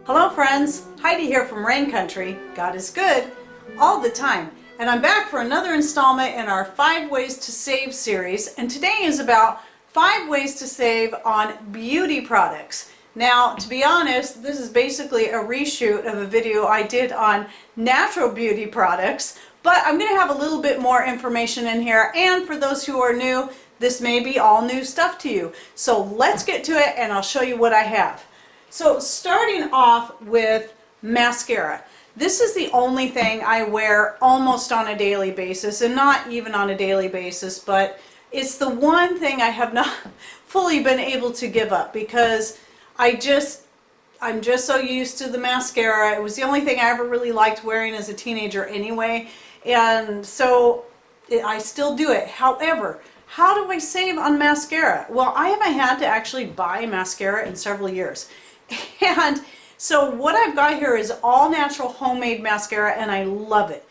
Hello friends, Heidi here from Rain Country. God is good all the time. And I'm back for another installment in our 5 Ways to Save series. And today is about 5 ways to save on beauty products. Now, to be honest, this is basically a reshoot of a video I did on natural beauty products, but I'm going to have a little bit more information in here. And for those who are new, this may be all new stuff to you. So let's get to it and I'll show you what I have. So starting off with mascara. This is the only thing I wear almost on a daily basis, and not even on a daily basis, but it's the one thing I have not fully been able to give up because I'm just so used to the mascara. It was the only thing I ever really liked wearing as a teenager anyway, and so I still do it. However, how do I save on mascara? Well, I haven't had to actually buy mascara in several years. And so what I've got here is all natural homemade mascara, and I love it.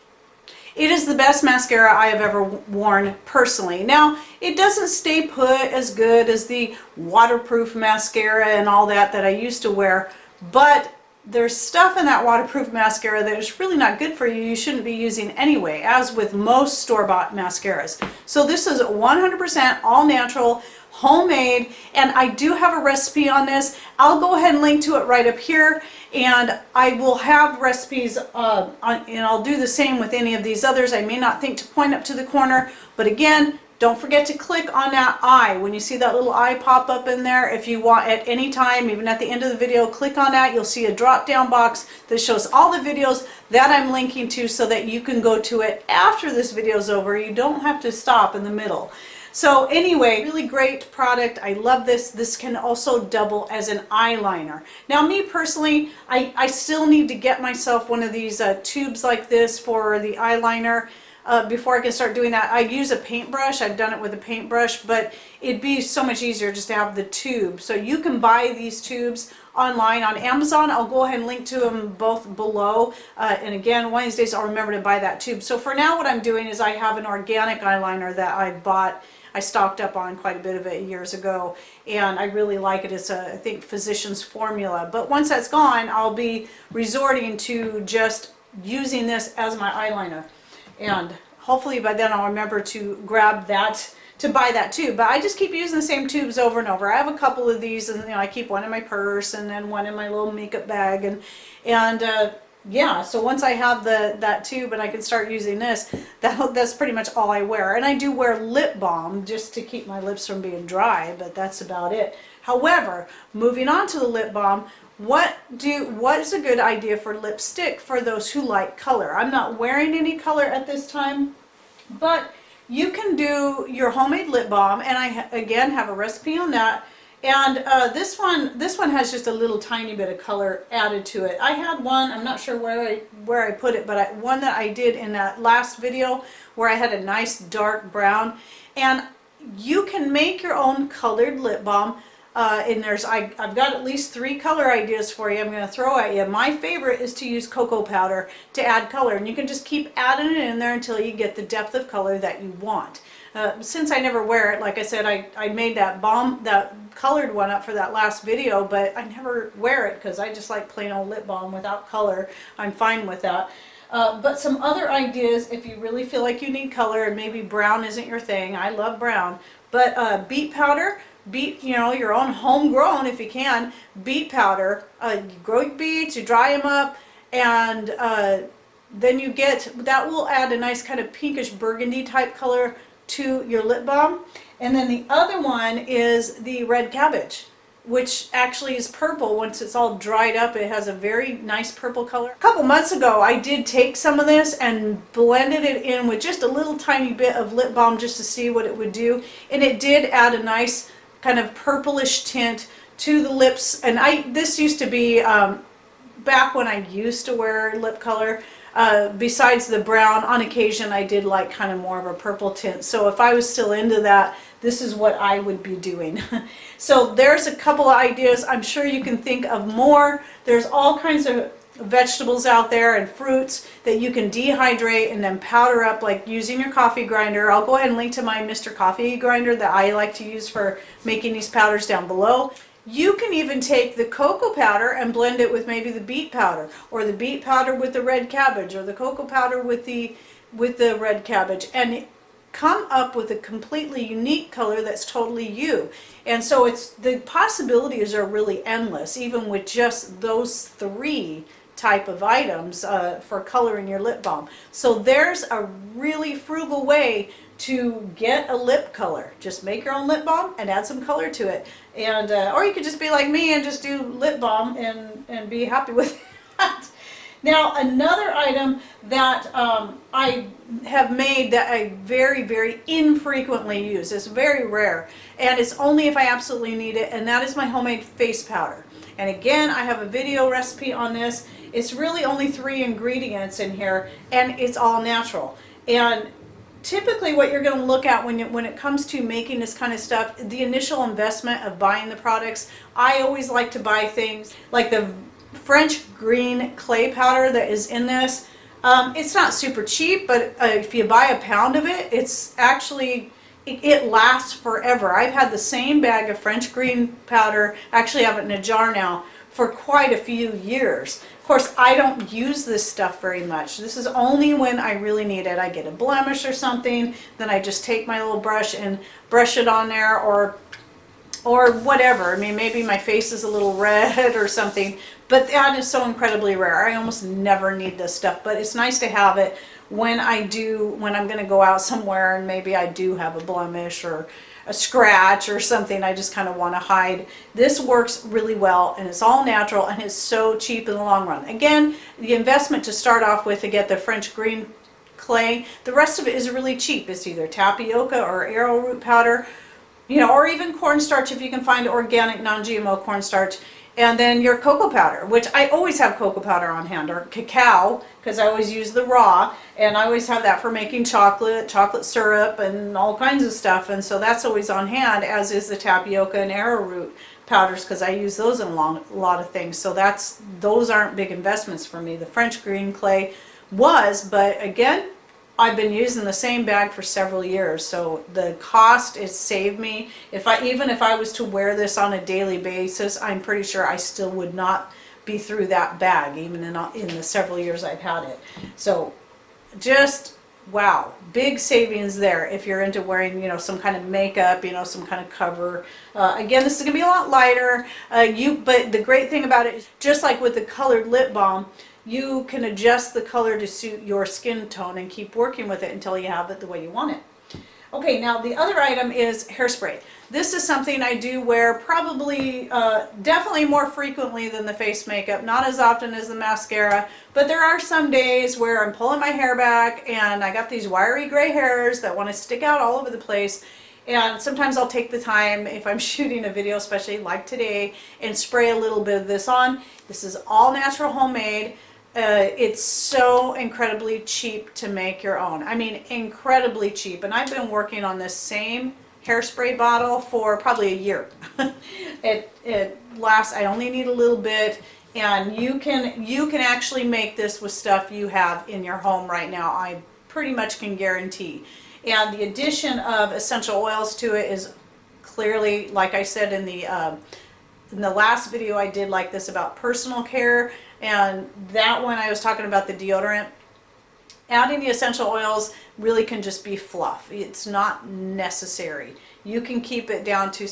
It is the best mascara I have ever worn personally. Now, it doesn't stay put as good as the waterproof mascara and all that I used to wear, but there's stuff in that waterproof mascara that is really not good for you. You shouldn't be using anyway, as with most store-bought mascaras. So this is 100% all natural, homemade, and I do have a recipe on this. I'll go ahead and link to it right up here, and I will have recipes and I'll do the same with any of these others. I may not think to point up to the corner, but again, don't forget to click on that eye. When you see that little eye pop up in there, if you want at any time, even at the end of the video, click on that. You'll see a drop down box that shows all the videos that I'm linking to so that you can go to it after this video is over. You don't have to stop in the middle. So anyway, really great product. I love this. This can also double as an eyeliner. Now me personally, I still need to get myself one of these tubes like this for the eyeliner. Before I can start doing that, I use a paintbrush. I've done it with a paintbrush, but it'd be so much easier just to have the tube. So you can buy these tubes online on Amazon. I'll go ahead and link to them both below. And again, one of these days I'll remember to buy that tube. So for now what I'm doing is I have an organic eyeliner that I bought. I stocked up on quite a bit of it years ago, and I really like it. It's a, I think, Physicians Formula. But once that's gone, I'll be resorting to just using this as my eyeliner. And hopefully by then I'll remember to grab that, to buy that tube. But I just keep using the same tubes over and over. I have a couple of these, and I keep one in my purse and then one in my little makeup bag. And yeah, so once I have that tube and I can start using this, that's pretty much all I wear. And I do wear lip balm just to keep my lips from being dry, but that's about it. However, moving on to the lip balm, what is a good idea for lipstick for those who like color? I'm not wearing any color at this time, but you can do your homemade lip balm, and I again have a recipe on that. And this one has just a little tiny bit of color added to it. I had one, I'm not sure where I put it, but one that I did in that last video where I had a nice dark brown. And you can make your own colored lip balm. And I've got at least 3 color ideas for you I'm going to throw at you. My favorite is to use cocoa powder to add color, and you can just keep adding it in there until you get the depth of color that you want. Since I never wear it, like I said, I made that colored one up for that last video, but I never wear it because I just like plain old lip balm without color. I'm fine with that. But some other ideas, if you really feel like you need color, and maybe brown isn't your thing. I love brown, but beet powder. Beet, your own homegrown, if you can, beet powder. You grow your beets, you dry them up, and then you get, that will add a nice kind of pinkish burgundy type color to your lip balm. And then the other one is the red cabbage, which actually is purple. Once it's all dried up, it has a very nice purple color. A couple months ago, I did take some of this and blended it in with just a little tiny bit of lip balm just to see what it would do. And it did add a nice kind of purplish tint to the lips. And this used to be back when I used to wear lip color. Besides the brown, on occasion I did like kind of more of a purple tint. So if I was still into that, this is what I would be doing. So there's a couple of ideas. I'm sure you can think of more. There's all kinds of vegetables out there and fruits that you can dehydrate and then powder up, like using your coffee grinder. I'll go ahead and link to my Mr. Coffee grinder that I like to use for making these powders down below. You can even take the cocoa powder and blend it with maybe the beet powder, or the beet powder with the red cabbage, or the cocoa powder with the red cabbage, and come up with a completely unique color that's totally you. And so the possibilities are really endless, even with just those 3 type of items for coloring your lip balm. So there's a really frugal way to get a lip color. Just make your own lip balm and add some color to it. And or you could just be like me and just do lip balm and be happy with that. Now, another item that I have made that I very, very infrequently use, it's very rare, and it's only if I absolutely need it, and that is my homemade face powder. And again, I have a video recipe on this. It's really only 3 ingredients in here, and it's all natural. And typically what you're going to look at when it comes to making this kind of stuff, the initial investment of buying the products, I always like to buy things like the French green clay powder that is in this. It's not super cheap, but if you buy a pound of it, it's actually, it lasts forever. I've had the same bag of French green powder, actually have it in a jar now, for quite a few years. Of course, I don't use this stuff very much. This is only when I really need it. I get a blemish or something, then I just take my little brush and brush it on there, or whatever. I mean, maybe my face is a little red or something, but that is so incredibly rare. I almost never need this stuff, but it's nice to have it when I'm going to go out somewhere and maybe I do have a blemish or a scratch or something I just kind of want to hide. This works really well, and it's all natural, and it's so cheap in the long run. Again, the investment to start off with to get the French green clay, the rest of it is really cheap. It's either tapioca or arrowroot powder, you know, or even cornstarch if you can find organic non-GMO cornstarch, and then your cocoa powder, which I always have cocoa powder on hand, or cacao, because I always use the raw, and I always have that for making chocolate syrup, and all kinds of stuff, and so that's always on hand, as is the tapioca and arrowroot powders, because I use those in a lot of things. So those aren't big investments for me. The French green clay was, but again, I've been using the same bag for several years, so the cost is saved me. Even if I was to wear this on a daily basis, I'm pretty sure I still would not be through that bag, even in the several years I've had it. So just wow, big savings there if you're into wearing, you know, some kind of makeup, you know, some kind of cover. Again, this is gonna be a lot lighter. But the great thing about it is, just like with the colored lip balm, you can adjust the color to suit your skin tone and keep working with it until you have it the way you want it. Okay, now the other item is hairspray. This is something I do wear probably, definitely more frequently than the face makeup, not as often as the mascara, but there are some days where I'm pulling my hair back and I got these wiry gray hairs that want to stick out all over the place. And sometimes I'll take the time, if I'm shooting a video, especially like today, and spray a little bit of this on. This is all natural, homemade. It's so incredibly cheap to make your own. I mean, incredibly cheap. And I've been working on this same hairspray bottle for probably a year. It lasts, I only need a little bit, and you can actually make this with stuff you have in your home right now, I pretty much can guarantee. And the addition of essential oils to it is clearly, like I said in the last video I did like this about personal care, and that one I was talking about the deodorant. Adding the essential oils really can just be fluff. It's not necessary. You can keep it down to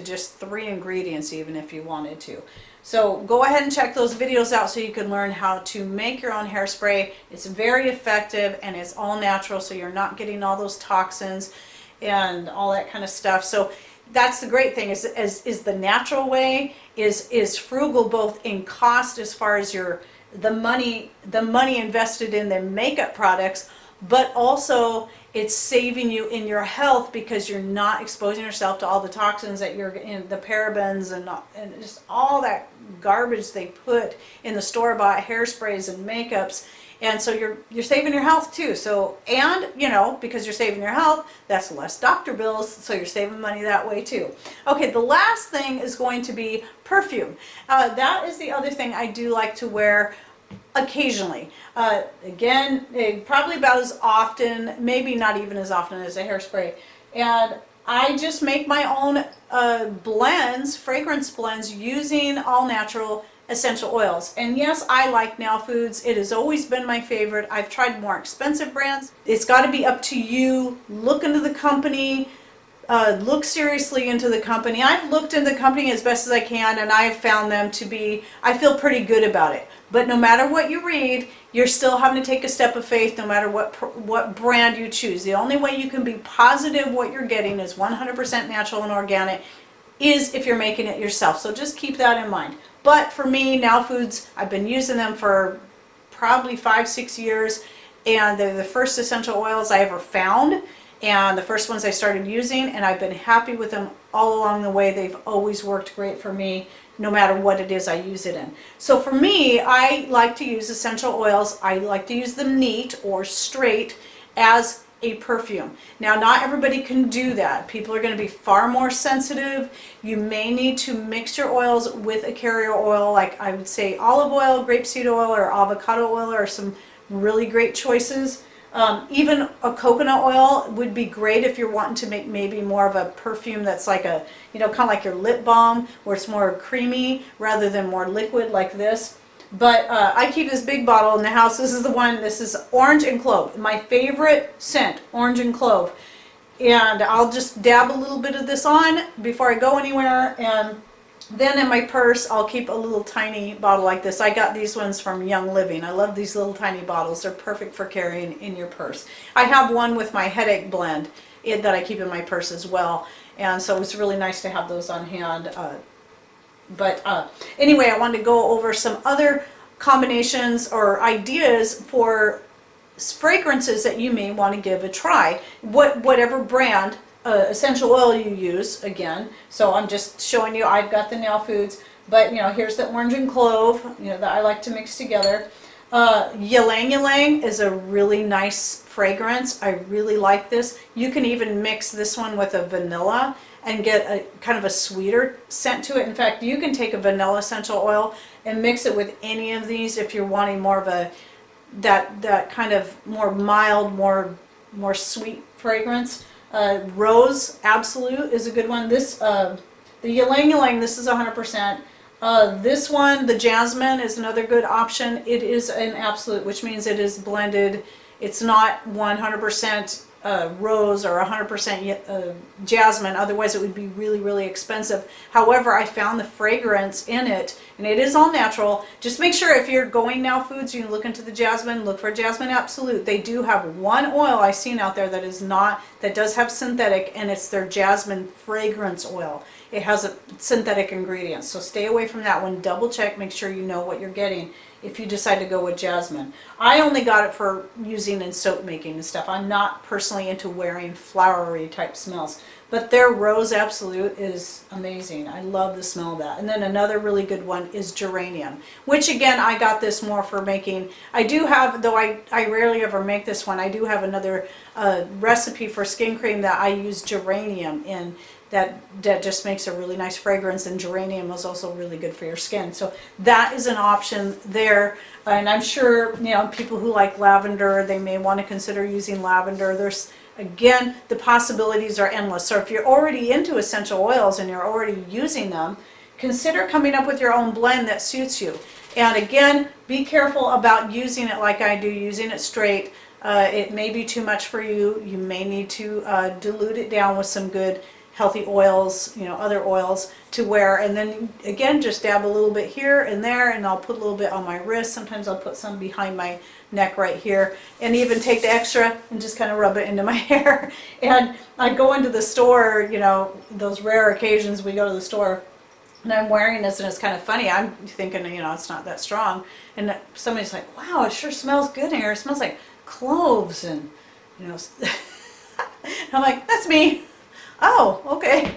just 3 ingredients even if you wanted to. So go ahead and check those videos out so you can learn how to make your own hairspray. It's very effective and it's all natural, so you're not getting all those toxins and all that kind of stuff. So that's the great thing, is the natural way is frugal, both in cost as far as the money invested in the makeup products, but also it's saving you in your health because you're not exposing yourself to all the toxins that you're in, the parabens and just all that garbage they put in the store-bought hairsprays and makeups. And so you're saving your health too. So, and you know, because you're saving your health, that's less doctor bills, so you're saving money that way too. Okay, the last thing is going to be perfume. That is the other thing I do like to wear occasionally. Again, probably about as often, maybe not even as often as a hairspray. And I just make my own blends, fragrance blends, using all natural essential oils. And yes, I like Now Foods. It has always been my favorite. I've tried more expensive brands. It's got to be up to you. Look into the company. Look seriously into the company. I've looked into the company as best as I can, and I've found them to be, I feel pretty good about it. But no matter what you read, you're still having to take a step of faith no matter what brand you choose. The only way you can be positive what you're getting is 100% natural and organic is if you're making it yourself. So just keep that in mind. But for me, Now Foods, I've been using them for probably 5-6 years, and they're the first essential oils I ever found, and the first ones I started using, and I've been happy with them all along the way. They've always worked great for me, no matter what it is I use it in. So for me, I like to use essential oils. I like to use them neat or straight as a perfume. Now, not everybody can do that. People are going to be far more sensitive. You may need to mix your oils with a carrier oil, like I would say olive oil, grapeseed oil, or avocado oil are some really great choices. Even a coconut oil would be great if you're wanting to make maybe more of a perfume that's like a, kind of like your lip balm, where it's more creamy rather than more liquid like this. But I keep this big bottle in the house. This is the one, this is orange and clove. My favorite scent, orange and clove. And I'll just dab a little bit of this on before I go anywhere, and then in my purse, I'll keep a little tiny bottle like this. I got these ones from Young Living. I love these little tiny bottles. They're perfect for carrying in your purse. I have one with my headache blend that I keep in my purse as well. And so it's really nice to have those on hand. Anyway, I wanted to go over some other combinations or ideas for fragrances that you may want to give a try. Whatever brand essential oil you use, again. So I'm just showing you, I've got the Now Foods, but here's the orange and clove, that I like to mix together. Ylang Ylang is a really nice fragrance. I really like this. You can even mix this one with a vanilla and get a kind of a sweeter scent to it. In fact, you can take a vanilla essential oil and mix it with any of these if you're wanting more of a that kind of more mild, more sweet fragrance. Rose Absolute is a good one. This the Ylang Ylang, this is 100%. This one, the Jasmine, is another good option. It is an absolute, which means it is blended. It's not 100% rose or 100% jasmine. Otherwise, it would be really, really expensive. However, I found the fragrance in it, and it is all natural. Just make sure if you're going Now Foods, you look into the Jasmine. Look for Jasmine Absolute. They do have one oil I've seen out there that is not, that does have synthetic, and it's their Jasmine fragrance oil. It has a synthetic ingredients, so stay away from that one. Double check, make sure you know what you're getting if you decide to go with Jasmine. I only got it for using in soap making and stuff. I'm not personally into wearing flowery type smells, but their Rose Absolute is amazing. I love the smell of that. And then another really good one is Geranium, which again, I got this more for making. I do have, though I rarely ever make this one, I do have another recipe for skin cream that I use geranium in. That just makes a really nice fragrance, and geranium is also really good for your skin. So that is an option there. And I'm sure, people who like lavender, they may want to consider using lavender. There's, again, the possibilities are endless. So if you're already into essential oils and you're already using them, consider coming up with your own blend that suits you. And again, be careful about using it like I do, using it straight. It may be too much for you. You may need to dilute it down with some good healthy oils, other oils to wear, and then again, just dab a little bit here and there, and I'll put a little bit on my wrist. Sometimes I'll put some behind my neck right here, and even take the extra and just kind of rub it into my hair. And I go into the store, those rare occasions we go to the store, and I'm wearing this, and it's kind of funny. I'm thinking, it's not that strong, and somebody's like, "Wow, it sure smells good in here. It smells like cloves," and I'm like, "That's me." Oh, okay.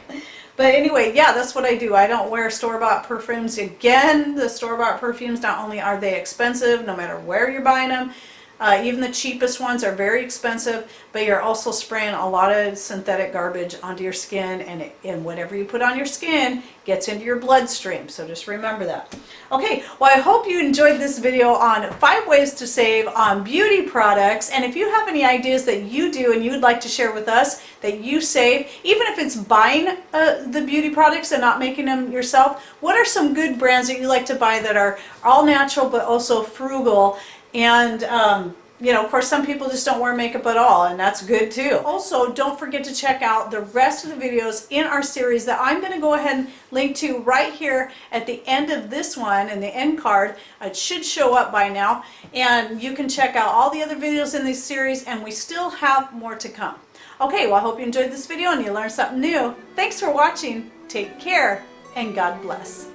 But anyway, yeah, that's what I do. I don't wear store-bought perfumes. Again, the store-bought perfumes, not only are they expensive, no matter where you're buying them, Even the cheapest ones are very expensive, but you're also spraying a lot of synthetic garbage onto your skin, and whatever you put on your skin gets into your bloodstream. So just remember that. Okay, well, I hope you enjoyed this video on 5 ways to save on beauty products. And if you have any ideas that you do and you'd like to share with us that you save, even if it's buying the beauty products and not making them yourself, what are some good brands that you like to buy that are all natural but also frugal? And you know, of course, some people just don't wear makeup at all, and that's good too. Also, don't forget to check out the rest of the videos in our series that I'm going to go ahead and link to right here at the end of this one, in the end card. It should show up by now, and you can check out all the other videos in this series, and we still have more to come. Okay, well, I hope you enjoyed this video and you learned something new. Thanks for watching. Take care, and God bless.